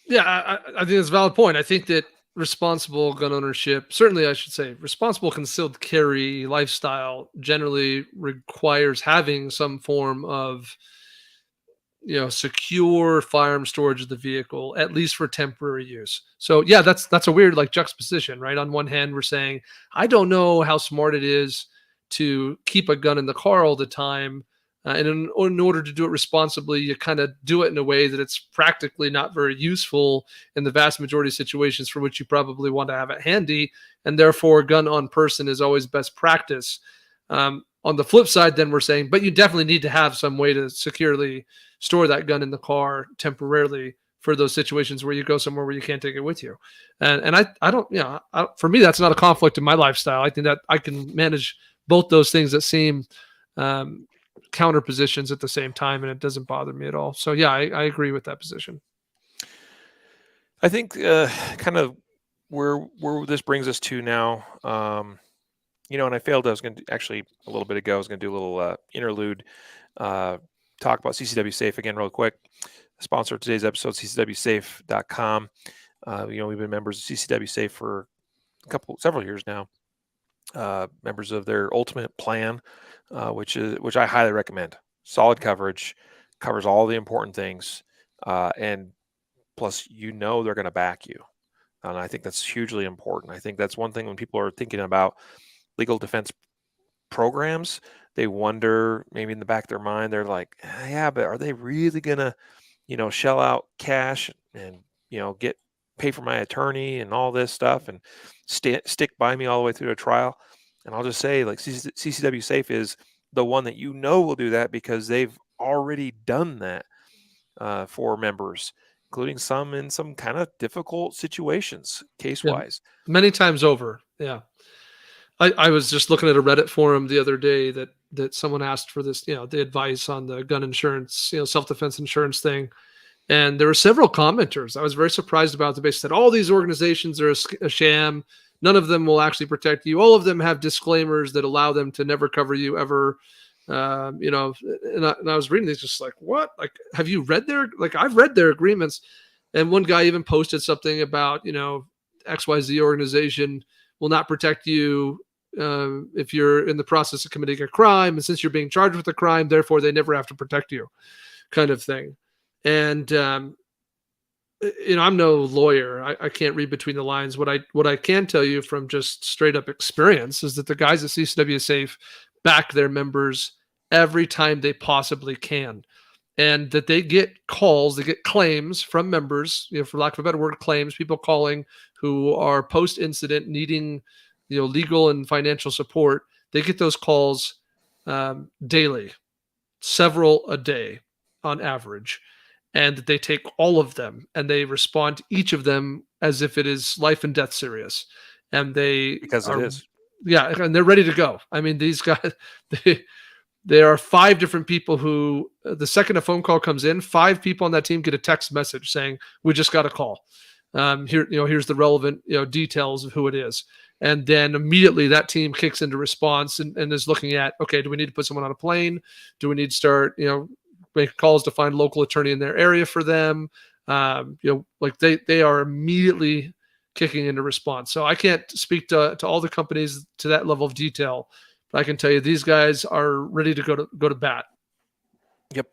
Speaker 2: Yeah, I think it's a valid point. I think that responsible gun ownership, certainly I should say, responsible concealed carry lifestyle generally requires having some form of, secure firearm storage of the vehicle, at least for temporary use. So yeah, that's a weird, like, juxtaposition, right? On one hand, we're saying, I don't know how smart it is to keep a gun in the car all the time. And in order to do it responsibly, you kind of do it in a way that it's practically not very useful in the vast majority of situations for which you probably want to have it handy. And therefore, gun on person is always best practice. On the flip side, then we're saying, but you definitely need to have some way to securely store that gun in the car temporarily for those situations where you go somewhere where you can't take it with you. And I don't, for me, that's not a conflict in my lifestyle. I think that I can manage both those things that seem counter positions at the same time, and it doesn't bother me at all. So yeah, I agree with that position.
Speaker 1: I think kind of where this brings us to now, and I failed. I was going to actually, a little bit ago, I was going to do a little interlude, talk about CCW Safe again, real quick. Sponsor of today's episode, ccwsafe.com. We've been members of CCW Safe for several years now. Members of their Ultimate Plan, which I highly recommend. Solid coverage, covers all the important things, and plus they're going to back you. And I think that's hugely important. I think that's one thing when people are thinking about legal defense programs, they wonder, maybe in the back of their mind, they're like, yeah, but are they really gonna, shell out cash and get pay for my attorney and all this stuff and stick by me all the way through a trial? And I'll just say, like, CCW Safe is the one that will do that, because they've already done that for members, including some in some kind of difficult situations, case
Speaker 2: Yeah,
Speaker 1: wise.
Speaker 2: many times over. Yeah. I was just looking at a Reddit forum the other day that someone asked for this, the advice on the gun insurance, self-defense insurance thing. And there were several commenters I was very surprised about. They said all these organizations are a sham. None of them will actually protect you. All of them have disclaimers that allow them to never cover you ever. And I was reading these just like, what? Like, have you read I've read their agreements. And one guy even posted something about, XYZ organization will not protect you if you're in the process of committing a crime. And since you're being charged with a crime, therefore they never have to protect you, kind of thing. And I'm no lawyer. I can't read between the lines. What I can tell you from just straight up experience is that the guys at CCW Safe back their members every time they possibly can, and that they get calls, they get claims from members, for lack of a better word, claims, people calling who are post incident needing, legal and financial support. They get those calls daily, several a day on average, and they take all of them and they respond to each of them as if it is life and death serious. And they
Speaker 1: Because it
Speaker 2: are,
Speaker 1: is.
Speaker 2: yeah, and they're ready to go. I mean, these guys, they, there are 5 different people who, the second a phone call comes in, 5 people on that team get a text message saying, "We just got a call. Here's the relevant, details of who it is." And then immediately that team kicks into response and is looking at, okay, do we need to put someone on a plane? Do we need to start, make calls to find local attorney in their area for them? Like they are immediately kicking into response. So I can't speak to all the companies to that level of detail. I can tell you these guys are ready to go to bat.
Speaker 1: Yep.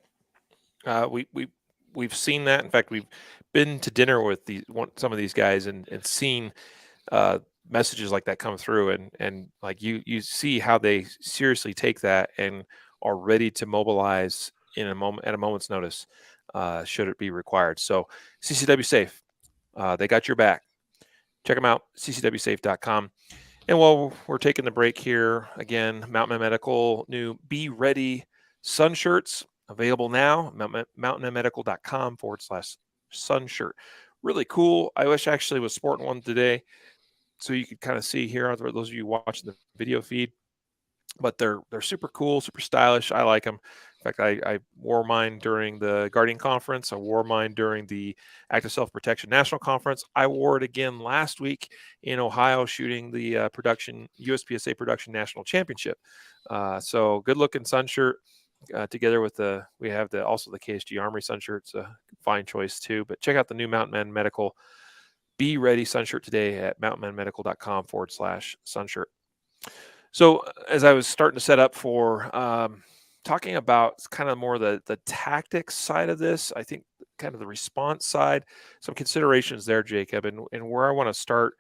Speaker 1: We've seen that. In fact, we've been to dinner with some of these guys and seen messages like that come through, and like you see how they seriously take that and are ready to mobilize in a moment at a moment's notice, should it be required. So CCW Safe, they got your back. Check them out, ccwsafe.com. And while we're taking the break here, again, Mountain Men Medical new Be Ready sun shirts available now. mountainmenmedical.com/sun shirt. Really cool. I wish I actually was sporting one today, so you could kind of see here, those of you watching the video feed. But they're super cool, super stylish. I like them. In fact, I wore mine during the Guardian Conference. I wore mine during the Active Self-Protection National Conference. I wore it again last week in Ohio shooting the USPSA Production National Championship. So good-looking sun shirt together with we have also the KSG Armory sun shirt. It's a fine choice too. But check out the new Mountain Men Medical Be Ready sun shirt today at mountainmenmedical.com/sun shirt. So as I was starting to set up for talking about kind of more the tactics side of this, I think kind of the response side, some considerations there, Jacob, and where I want to start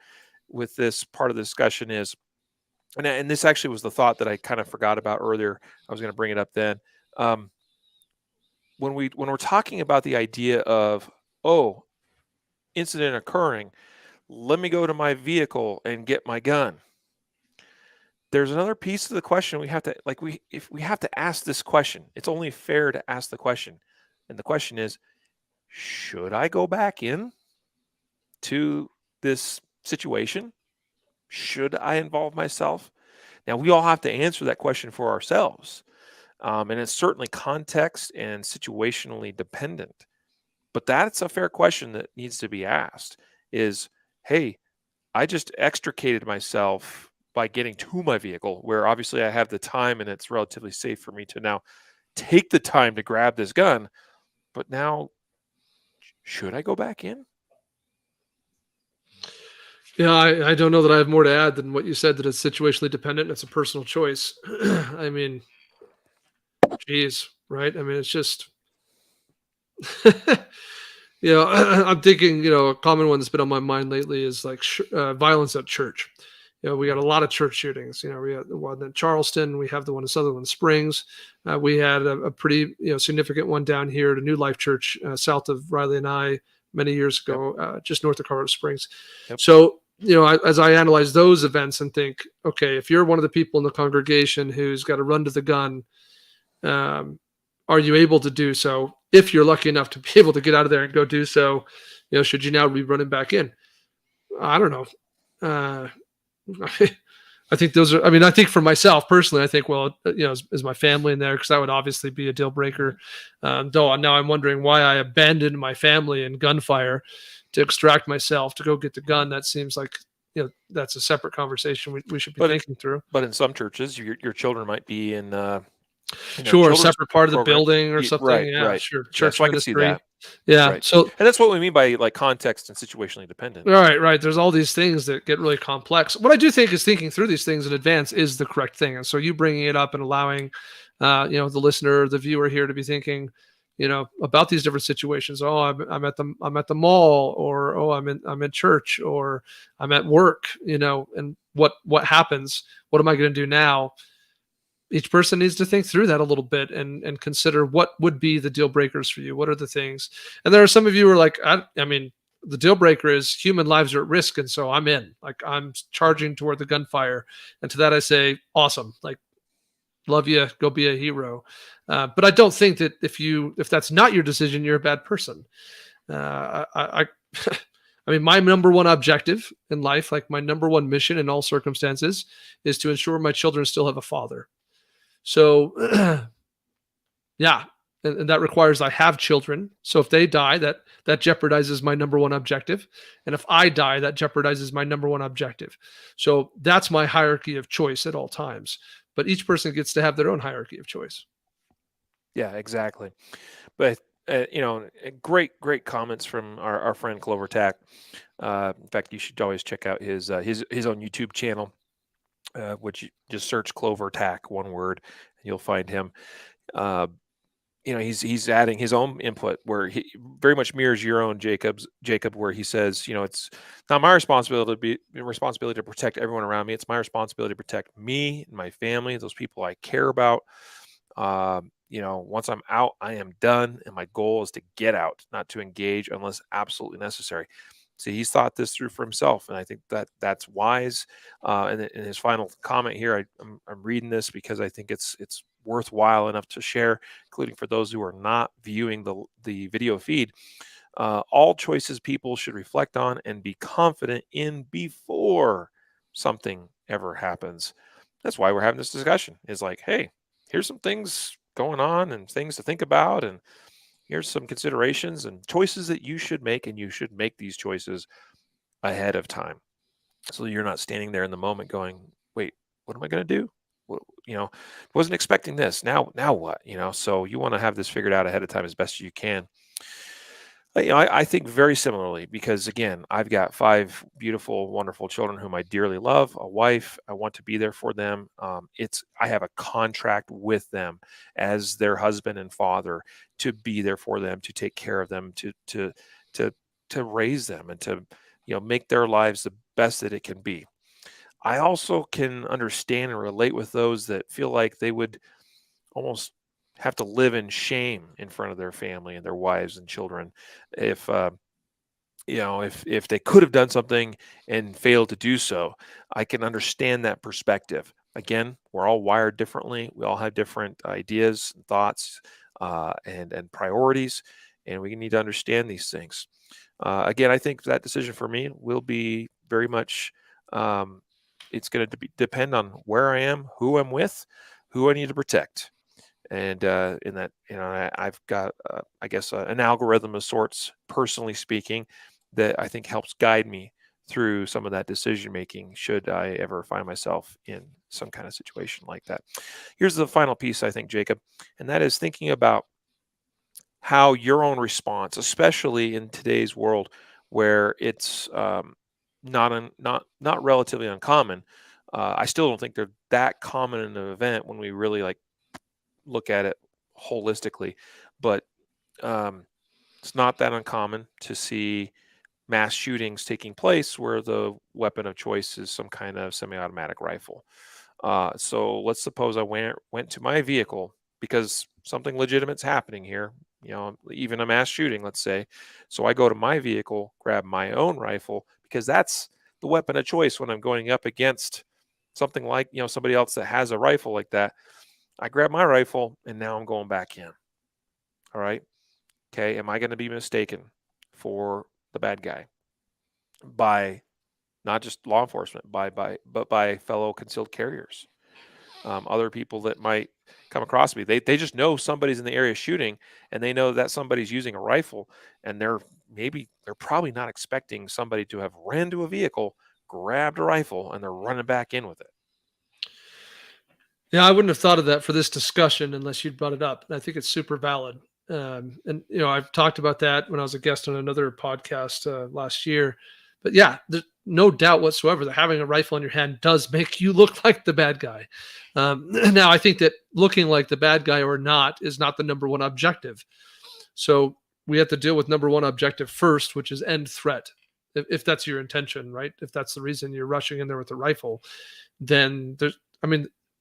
Speaker 1: with this part of the discussion is, and this actually was the thought that I kind of forgot about earlier. I was going to bring it up then. When we're talking about the idea of, oh, incident occurring, let me go to my vehicle and get my gun. There's another piece of the question we have to if we have to ask this question. It's only fair to ask the question. And the question is, should I go back in to this situation? Should I involve myself? Now, we all have to answer that question for ourselves. And it's certainly context and situationally dependent. But that's a fair question that needs to be asked is, hey, I just extricated myself by getting to my vehicle, where obviously I have the time and it's relatively safe for me to now take the time to grab this gun. But now, should I go back in?
Speaker 2: Yeah, I don't know that I have more to add than what you said, that it's situationally dependent. It's a personal choice. I mean, Jeez, right? I mean, it's just I'm thinking, a common one that's been on my mind lately is like violence at church. We got
Speaker 1: Mhm.
Speaker 2: a lot of church shootings. We had the one in Charleston. We have the one in Sutherland Springs. We had a pretty, significant one down here at a New Life Church south of Riley and I many years
Speaker 1: Yep.
Speaker 2: ago, just north of Colorado Springs.
Speaker 1: Yep.
Speaker 2: So, as I analyze those events and think, okay, if you're one of the people in the congregation who's got to run to the gun, um, are you able to do so? If you're lucky enough to be able to get out of there and go do so, should you now be running back in? I don't know. Uh, I think those are. I mean, I think for myself personally, I think, well, is my family in there? Because that would obviously be a deal breaker.
Speaker 1: Mhm.
Speaker 2: Though now I'm wondering why I abandoned my family in gunfire to extract myself to go get the gun. That seems like that's a separate conversation we should be
Speaker 1: But
Speaker 2: thinking through.
Speaker 1: but in some churches, your children might be in
Speaker 2: Sure, a
Speaker 1: children's
Speaker 2: separate part of the
Speaker 1: programs.
Speaker 2: building or something.
Speaker 1: Right,
Speaker 2: Yeah,
Speaker 1: right.
Speaker 2: sure.
Speaker 1: Yeah,
Speaker 2: Church
Speaker 1: so I could see
Speaker 2: ministry.
Speaker 1: that.
Speaker 2: Yeah.
Speaker 1: Right,
Speaker 2: So
Speaker 1: and that's what we mean by like context and situationally dependent.
Speaker 2: right. There's all these things that get really complex. What I do think is thinking through these things in advance is the correct thing. And so you bringing it up and allowing, the listener, the viewer here to be thinking, about these different situations. Oh, I'm at the mall, or oh, I'm in church, or I'm at work. And what happens? What am I going to do now? Each person needs to think through that a little bit and consider what would be the deal breakers for you. What are the things? And there are some of you who are like, I mean, the deal breaker is human lives are at risk, and so I'm in. Like I'm charging toward the gunfire, and to that I say, awesome. Like love you, go be a hero. But I don't think that if that's not your decision, you're a bad person. I I mean, my number one objective in life, like my number one mission in all circumstances, is to ensure my children still have a father. So, yeah, and that requires I have children. So if they die, that jeopardizes my number one objective, and if I die, that jeopardizes my number one objective. So that's my hierarchy of choice at all times. But each person gets to have their own hierarchy of choice.
Speaker 1: Yeah, exactly. But great comments from our friend Clover Tack. In fact, you should always check out his own YouTube channel, which you just search Clover Tack, one word, and you'll find him. Uh, he's adding his own input where he very much mirrors your own Jacob, where he says, it's not my responsibility to protect everyone around me. It's my responsibility to protect me and my family, those people I care about. Once I'm out, I am done, and my goal is to get out, not to engage unless absolutely necessary. See, he's thought this through for himself, and I think that's wise. And in his final comment here, I'm reading this because I think it's worthwhile enough to share, including for those who are not viewing the video feed. All choices people should reflect on and be confident in before something ever happens. That's why we're having this discussion. Is like, hey, here's some things going on and things to think about, and here's some considerations and choices that you should make, and you should make these choices ahead of time, so you're not standing there in the moment going, wait, what am I going to do? What, wasn't expecting this. Now what? So you want to have this figured out ahead of time as best you can. I think very similarly, because again, I've got 5 beautiful, wonderful children whom I dearly love, a wife. I want to be there for them. I have a contract with them as their husband and father to be there for them, to take care of them, to to raise them, and to make their lives the best that it can be. I also can understand and relate with those that feel like they would almost have to live in shame in front of their family and their wives and children if if they could have done something and failed to do so. I can understand that perspective. Again, we're all wired differently. We all have different ideas and thoughts, and priorities, and we need to understand these things. Again, I think that decision for me will be very much. Um, it's going to depend on where I am, who I'm with, who I need to protect, and in that, I've got, I guess, an algorithm of sorts, personally speaking, that I think helps guide me through some of that decision making, should I ever find myself in some kind of situation like that. Here's the final piece, I think, Jacob, and that is thinking about how your own response, especially in today's world where it's not relatively uncommon. I still don't think they're that common in an event when we really like look at it holistically, but um, it's not that uncommon to see mass shootings taking place where the weapon of choice is some kind of semi-automatic rifle. So let's suppose I went to my vehicle because something legitimate's happening here, even a mass shooting, let's say. So I go to my vehicle, grab my own rifle because that's the weapon of choice when I'm going up against something like, somebody else that has a rifle like that. I grab my rifle and now I'm going back in. All right. Okay. Am I going to be mistaken for the bad guy by not just law enforcement, but by fellow concealed carriers? Other people that might come across me. They just know somebody's in the area shooting, and they know that somebody's using a rifle, and they're probably not expecting somebody to have ran to a vehicle, grabbed a rifle, and they're running back in with it.
Speaker 2: Yeah, I wouldn't have thought of that for this discussion unless you'd brought it up. And I think it's super valid. And I've talked about that when I was a guest on another podcast last year. But yeah, there's no doubt whatsoever that having a rifle in your hand does make you look like the bad guy. Now, I think that looking like the bad guy or not is not the number one objective. So we have to deal with number one objective first, which is end threat. If that's your intention, right? If that's the reason you're rushing in there with a rifle, then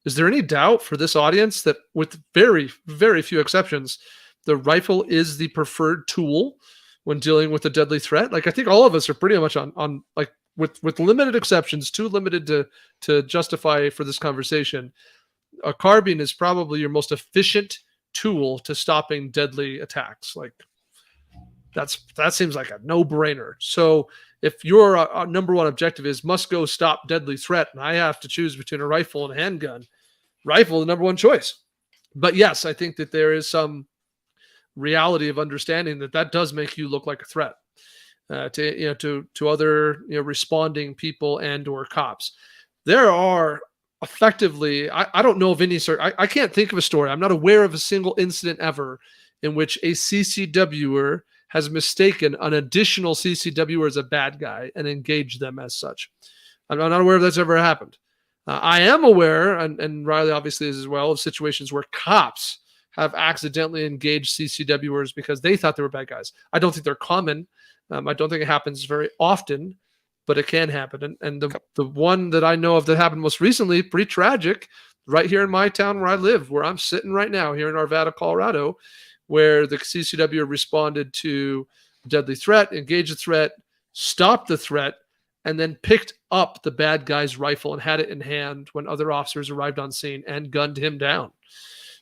Speaker 2: is there any doubt for this audience that, with very, very few exceptions, the rifle is the preferred tool when dealing with a deadly threat? Like, I think all of us are pretty much on like, with limited exceptions, too limited to justify for this conversation. A carbine is probably your most efficient tool to stopping deadly attacks. Like, that seems like a no-brainer. So if your number one objective is must go stop deadly threat, and I have to choose between a rifle and a handgun, rifle the number one choice. But yes, I think that there is some reality of understanding that does make you look like a threat to other responding people and or cops. There are effectively, I don't know of any sort. I can't think of a story. I'm not aware of a single incident ever in which a CCWer has mistaken an additional CCWer as a bad guy and engaged them as such. I'm not aware if that's ever happened. I am aware, and Riley obviously is as well, of situations where cops have accidentally engaged CCWers because they thought they were bad guys. I don't think they're common. I don't think it happens very often, but it can happen. And the one that I know of that happened most recently, pretty tragic, right here in my town where I live, where I'm sitting right now, here in Arvada, Colorado, where the CCW responded to a deadly threat, engaged the threat, stopped the threat, and then picked up the bad guy's rifle and had it in hand when other officers arrived on scene and gunned him down.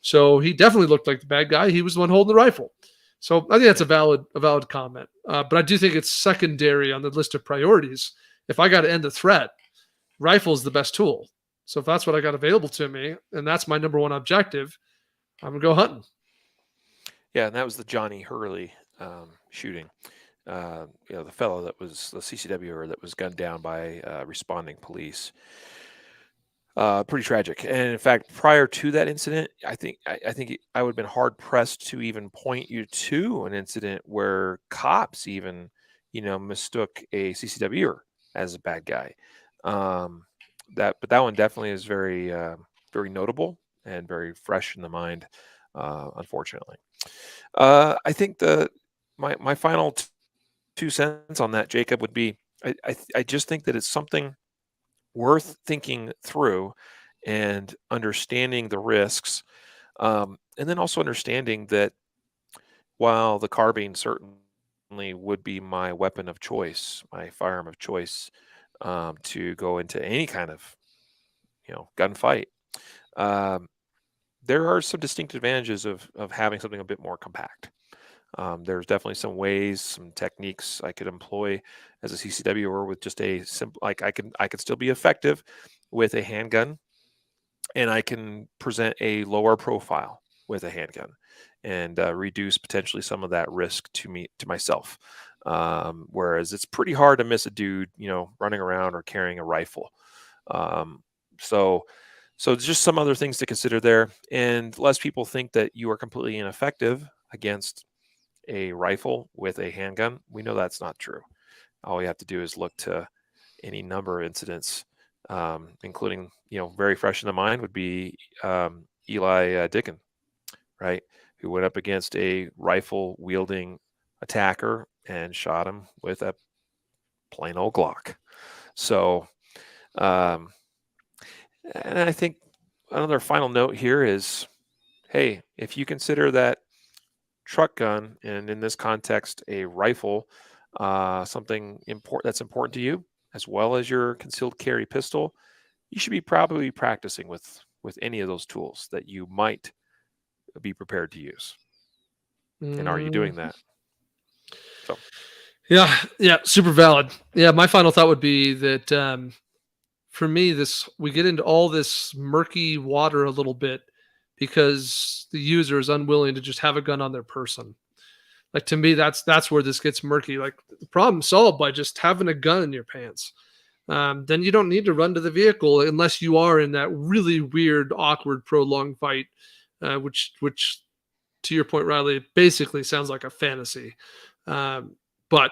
Speaker 2: So he definitely looked like the bad guy. He was the one holding the rifle. So I think that's a valid comment. But I do think it's secondary on the list of priorities. If I got to end the threat, rifle is the best tool. So if that's what I got available to me, and that's my number one objective, I'm going to go hunting.
Speaker 1: Yeah, and that was the Johnny Hurley shooting. The fellow that was the CCWer that was gunned down by responding police. Pretty tragic. And in fact, prior to that incident, I think I would have been hard pressed to even point you to an incident where cops even, mistook a CCWer as a bad guy. But that one definitely is very, very notable and very fresh in the mind. Unfortunately, I think my final 2 cents on that, Jacob, would be I just think that it's something worth thinking through and understanding the risks, and then also understanding that while the carbine certainly would be my weapon of choice, my firearm of choice, to go into any kind of gunfight, um, there are some distinct advantages of having something a bit more compact. There's definitely some ways, some techniques I could employ as a CCW, or with just a simple, like I could still be effective with a handgun, and I can present a lower profile with a handgun and reduce potentially some of that risk to myself. Whereas it's pretty hard to miss a dude, running around or carrying a rifle. So it's just some other things to consider there. And less people think that you are completely ineffective against a rifle with a handgun. We know that's not true. All you have to do is look to any number of incidents, including, very fresh in the mind would be Eli Dicken, right? who went up against a rifle wielding attacker and shot him with a plain old Glock. So, and I think another final note here is, hey, if you consider that truck gun, and in this context, a rifle, something that's important to you, as well as your concealed carry pistol, you should be probably practicing with any of those tools that you might be prepared to use. And are you
Speaker 2: Mm,
Speaker 1: doing that? So,
Speaker 2: yeah, super valid. Yeah, my final thought would be that for me, this we get into all this murky water a little bit because the user is unwilling to just have a gun on their person. Like to me, that's where this gets murky. Like the problem solved by just having a gun in your pants. Then you don't need to run to the vehicle unless you are in that really weird, awkward, prolonged fight, which to your point, Riley, basically sounds like a fantasy. But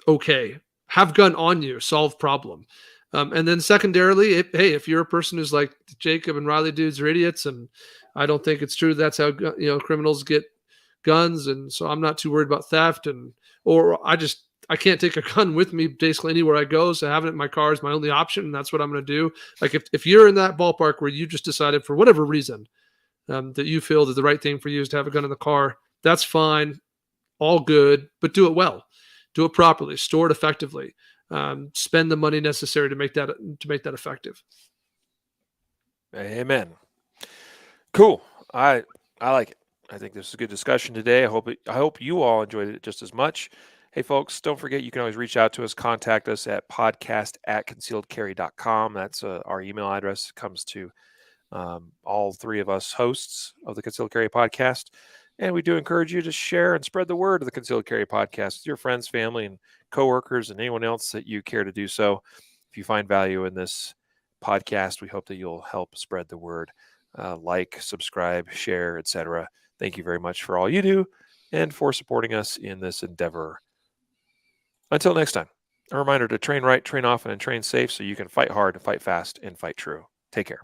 Speaker 2: okay, have gun on you, solve problem. And then secondarily, hey, if you're a person who's like Jacob and Riley dudes are idiots, and I don't think it's true that's how criminals get guns, and so I'm not too worried about theft, and or I can't take a gun with me basically anywhere I go, so having it in my car is my only option, and that's what I'm going to do. Like if you're in that ballpark where you just decided for whatever reason that you feel that the right thing for you is to have a gun in the car, that's fine, all good, but do it well, do it properly, store it effectively, spend the money necessary to make that effective.
Speaker 1: amen. Cool. I like it. I think this is a good discussion today. I hope you all enjoyed it just as much. Hey, folks, don't forget you can always reach out to us, contact us at podcast@concealedcarry.com. That's our email address. It comes to all three of us hosts of the Concealed Carry podcast. And we do encourage you to share and spread the word of the Concealed Carry podcast with your friends, family, and coworkers, and anyone else that you care to do so. If you find value in this podcast, we hope that you'll help spread the word. Like, subscribe, share, etc. Thank you very much for all you do and for supporting us in this endeavor. Until next time, a reminder to train right, train often, and train safe so you can fight hard, fight fast, and fight true. Take care.